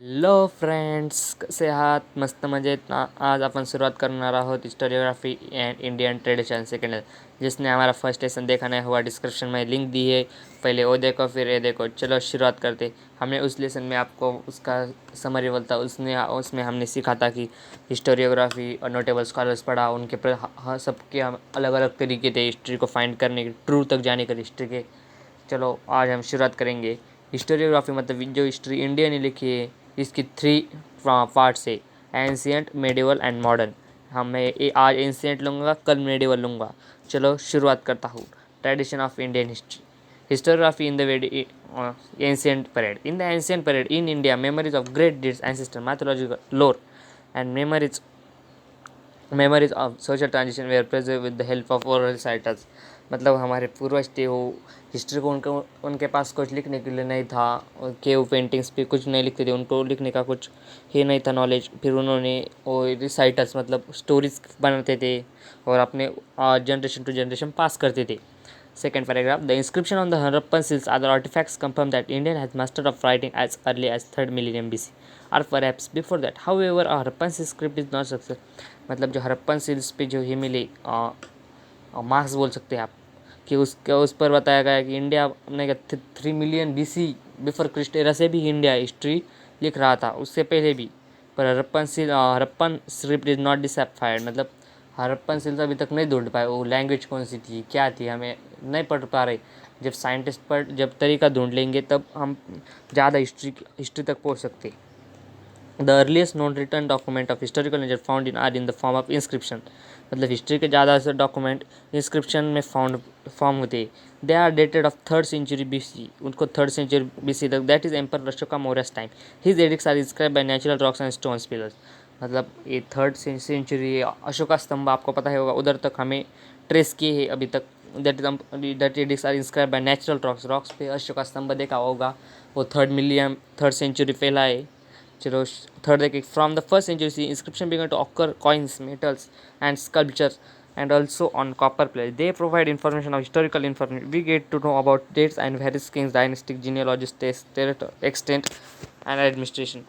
Hello friends, कसे आहात? मस्त मजेत ना. आज आपण सुरुवात करणार आहोत historiography and Indian tradition second. जिसने हमारा फर्स्ट लेसन देखा नहीं हुआ, डिस्क्रिप्शन में लिंक दी है, पहले वो देखो फिर ये देखो। चलो शुरुआत करते। हमने उस लेसन में आपको उसका समरी बोलता, उसमें हमने सीखा था कि हिस्टोरियोग्राफी और नोटेबल स्कॉलर्स पढ़ा, उनके सबके हम अलग अलग तरीके थे हिस्ट्री को फाइंड करने के, ट्रू तक जाने के हिस्ट्री के। चलो आज हम शुरुआत करेंगे। हिस्टोरियोग्राफी मतलब जो हिस्ट्री इंडिया ने लिखी है, इसकी 3 पार्ट्स है, एंशियंट, मेडिवल एंड मॉडर्न। मैं आज एंशियंट लूँगा, कल मेडिवल लूँगा। चलो शुरुआत करता हूँ। Tradition of Indian history, historiography in the ancient period. In the ancient period in India, memories of great deeds, ancestor, mythological lore, and memories of social transition were preserved with the help of oral recitals. मतलब हमारे पूर्वज थे, वो history को उनके पास कुछ लिखने के लिए नहीं था, केव पेंटिंग्स पे कुछ नहीं लिखते थे, उनको लिखने का कुछ ही नहीं था नॉलेज। फिर उन्होंने वो रिसाइटल्स मतलब स्टोरीज बनाते थे और अपने जनरेशन टू जनरेशन पास करते थे। Second paragraph, the inscription on the Harappan seals other artifacts confirm that Indian has mastered of writing as early as 3rd millennium BC or perhaps before that. However, a Harappan seal script is not success। मतलब जो Harappan seals पे जो ही मिले marks बोल सकते हैं आप, कि उस पर बताया गया कि इंडिया अपने 3 million BC before Christ era से भी इंडिया हिस्ट्री लिख रहा था, उससे पहले भी। पर हरप्पन स्क्रिप्ट इज़ नॉट डिसेफाइड, मतलब हरप्पन सिल्स अभी तक नहीं ढूंढ पाए वो लैंग्वेज कौन सी थी, क्या थी, हमें नहीं पढ़ पा रहे। जब तरीका ढूंढ लेंगे तब हम ज़्यादा हिस्ट्री तक पहुंच सकते। The earliest non return document of historical nature found in the form of inscription, मतलब हिस्ट्री के ज़्यादा से डॉक्यूमेंट इंस्क्रिप्शन में फॉर्म होते। They are dated of 3rd century BC, उनको 3rd century BC तक, that is emperor Ashoka Maurya's time. His edicts are inscribe by natural rocks and stones pillars. मतलब ये 3rd century अशोका स्तंभ आपको पता ही होगा, उधर तक हमें ट्रेस किए है अभी तक। That edicts are inscribe by natural rocks पे अशोका स्तंभ देखा होगा, वो 3rd century फैला है। चलो थर्ड देखिए, from the first century inscription began to occur coins, metals and sculpture and also on copper plates. They provide information of historical information. We get to know about dates and various kings, dynastic genealogies, territory, extent and administration.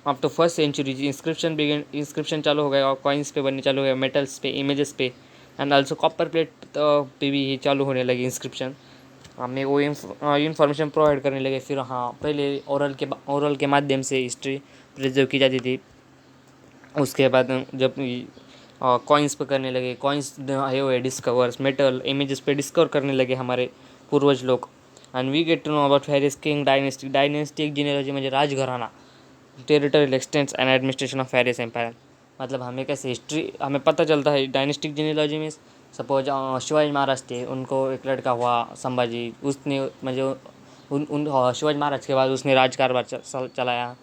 Up to first century inscription चालू हो गया और coins पे बनने चालू हो गया, metals पे, इमेजेस पे, एंड ऑल्सो कॉपर प्लेट पे भी चालू होने लगी इंस्क्रिप्शन। हमें वो इन्फॉर्मेशन प्रोवाइड करने लगे। फिर हाँ, पहले ओरल के माध्यम से हिस्ट्री प्रिजर्व की जाती थी। उसके बाद जब कॉइन्स पे करने लगे, कॉइन्स है हुए डिस्कवर्स, मेटल इमेजेस पे डिस्कवर करने लगे हमारे पूर्वज लोग। And we get to know about various king, dynastic genealogy म्हणजे राजघराना, territorial extents and administration of various empire. मतलब हमें कैसे हिस्ट्री हमें पता चलता है डायनेस्टिक जीनियोलॉजी में। सपोज शिवाजी महाराज थे, उनको एक लड़का हुआ संभाजी, उसने म्हणजे शिवाजी महाराज के बाद उसने राजकारभार चलाया,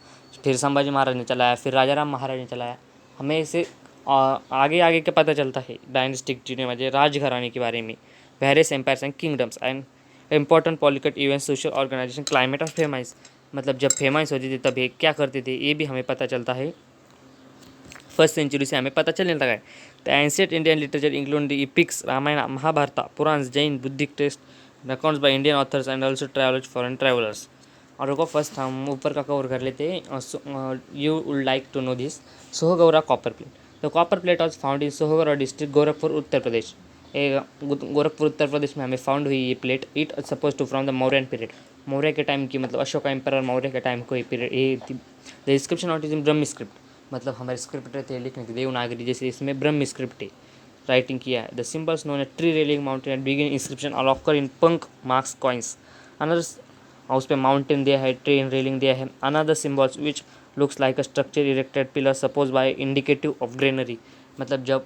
फिर संभाजी महाराज ने चलाया, फिर राजा राम महाराज ने चलाया। हमें इसे आगे आगे के पता चलता है डायनेस्टिक जीनियोलॉजी राजघराने के बारे में, various empires and kingdoms and important political events, social organisation, climate और फेमाइस। मतलब जब फेमाइस होती थी तब ये क्या करते थे ये भी हमें पता चलता है, फर्स्ट सेंचुरी से हमें पता चलने लगा है। The ancient Indian literature include the epics, Ramayana, Mahabharata, Purana, Jain, Buddhist text, accounts by Indian authors and also travellers, foreign travellers. और रुको, फर्स्ट हम ऊपर का कवर कर लेते हैं। You would like to know this. Sohgaura copper plate. The copper plate was found in Sohgaura district, Gorakhpur, Uttar Pradesh. Gorakhpur Uttar Pradesh में हमें फाउंड हुई ये plate. It suppose to from the Mauryan period, Maurya के टाइम की, मतलब अशोका एम्पर मौर्य के टाइम को ये पीरियड ये थी। The inscription not is in Brahma script, मतलब हमारे स्क्रिप्ट रहते हैं लिखने के, देवनागरी जैसे, इसमें ब्रह्म स्क्रिप्ट है, राइटिंग किया है। The symbols known a tree railing mountain and begin inscription all occur in पंख मार्क्स कॉइन्स। अनदर उस पर माउंटेन दिया है, ट्रेन रेलिंग दिया है। Another symbols which looks like a structure erected pillar suppose by indicative of granary, मतलब जब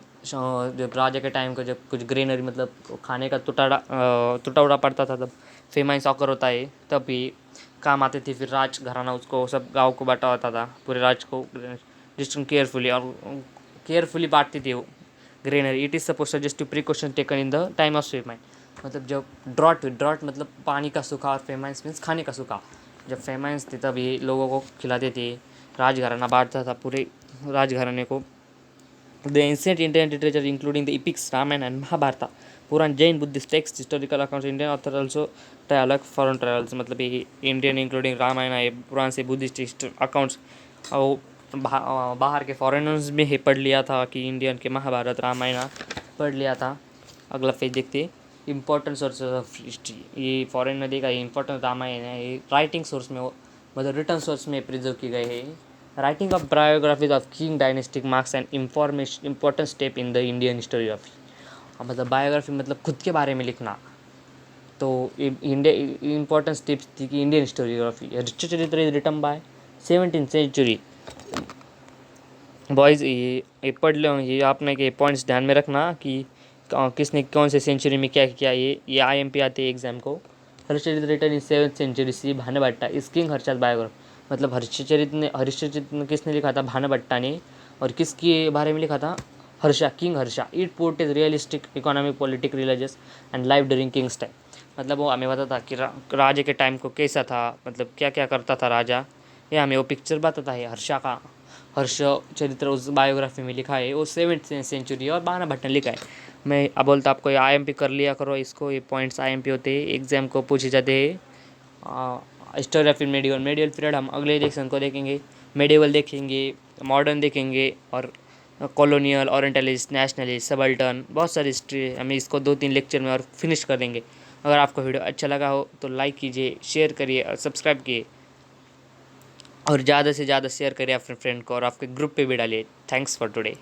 राजा के टाइम को जब कुछ ग्रेनरी मतलब खाने का टूटा उड़ा पड़ता था, तब फेमाइस ऑकर होता है, तब भी काम आते थे। फिर राज घराना उसको सब गाँव को बांटा होता था, पूरे राज को डिस्टिंग केयरफुली बांटती थी वो granary. It is suppose suggestive precaution taken in the time of famine, मतलब जब ड्रॉट मतलब पानी का सूखा, और फेमाइंस मीन्स खाने का सूखा। जब फेमाइंस थे तब ये लोगों को खिलाते थे, राजघराना बांटता था पूरे राजघराने को। The ancient Indian literature including the epics, Ramayana and Mahabharata Purana Jain Buddhist text historical accounts Indian author also travel foreign travels, मतलब ये इंडियन इंक्लूडिंग रामायण है पुराण से बुद्धिस्ट अकाउंट्स और बाहर के फॉरेनर्स में ही पढ़ लिया था कि इंडियन के महाभारत रामायण पढ़ लिया था। अगला पेज देखते, इंपॉर्टेंट सोर्सेज ऑफ हिस्ट्री। ये फॉरेन में देखा, ये इंपॉर्टेंट रामायण है, ये राइटिंग सोर्स में मतलब रिटर्न सोर्स में प्रिजर्व की गए हैं। Writing of biographies of king dynastic marks and important step in the Indian historiography. मतलब बायोग्राफी मतलब खुद के बारे में लिखना, तो इंडिया इंपॉर्टेंट स्टेप्स थी कि Indian historiography. Harshacharita is written by 17th century। Boys ये पढ़ लो, ये आपने के पॉइंट्स ध्यान में रखना कि किसने कौन से सेंचुरी में क्या किया। ये IMP आते हैं एग्जाम को। हरिश्चरित्र रिटन इन 7th century सी भानुभट्टा इस किंग हर्षद बायोग्राफ। मतलब हरिश्चरित्र किसने लिखा था, भानुभट्टा ने, और किसके बारे में लिखा था, Harsha, king Harsha. It portrays realistic economic politic religious and life during Kings time. मतलब वो हमें बताता कि राजा के टाइम को कैसा था, मतलब क्या क्या करता था राजा, ये हमें वो पिक्चर बताता है। हर्षा का हर्ष चरित्र उस बायोग्राफी में लिखा है, वो 7th century और भानुभट्टा ने लिखा है। मैं अब बोलता आपको ये IMP कर लिया करो इसको, ये पॉइंट्स IMP होते हैं, एग्जाम को पूछे जाते हैं। हिस्टोरी ऑफ मेडिवल पीरियड हम अगले लेक्शन को देखेंगे। मेडिवल देखेंगे, मॉडर्न देखेंगे, और कॉलोनियल, ओरिएंटलिस्ट, नेशनलिस्ट, सबल्टन, बहुत सारी हिस्ट्री है। हमें इसको 2-3 लेक्चर में और फिनिश कर देंगे। अगर आपको वीडियो अच्छा लगा हो तो लाइक कीजिए, शेयर करिए और सब्सक्राइब कीजिए, और ज़्यादा से ज़्यादा शेयर करिए अपने फ्रेंड को, और आपके ग्रुप पे भी डालिए। Thanks for today.